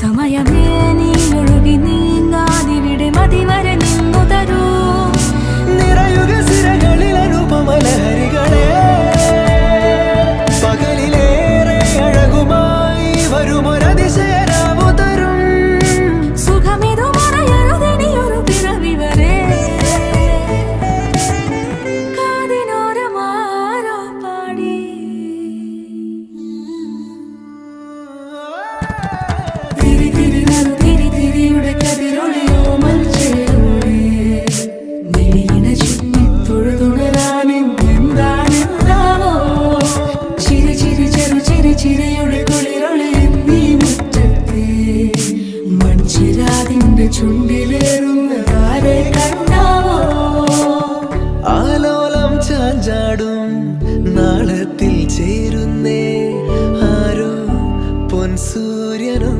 സമയമേ നീ ഒഴുകി നീങ്ങാതിവിടെ മതിവരെ നിന്നു തരൂ. നിറയുക സിരകളിൽ അനുപമലഹരികളെ, പകലിലേറെ അഴകുമായി വരുമൊരതിശയരാവു തരും. സുഖമിതു മറയരുതിനിയൊരു പിറവി വരെ. കാതിനോരമാരോ പാടി തിരി തിരി നറു തിരി തിരിയുടെ കതിരൊളിയോ മൽച്ചേരോടെ മിഴിയിണ ചുറ്റി തൊഴുതുണരാനെന്താണെന്താവോ. ചിരി ചിരി ചെറു ചിരി ചിരിയുടെ കുളിരൊളി നീ മുറ്റത്തെ മൺചിരാതിന്റെ ചുണ്ടിലേറുന്നതാരെ കണ്ടാവോ. ആലോലം ചാഞ്ചാടും നാളത്തിൽ ചേരുന്നേ ആരോ പൊൻസൂര്യനും.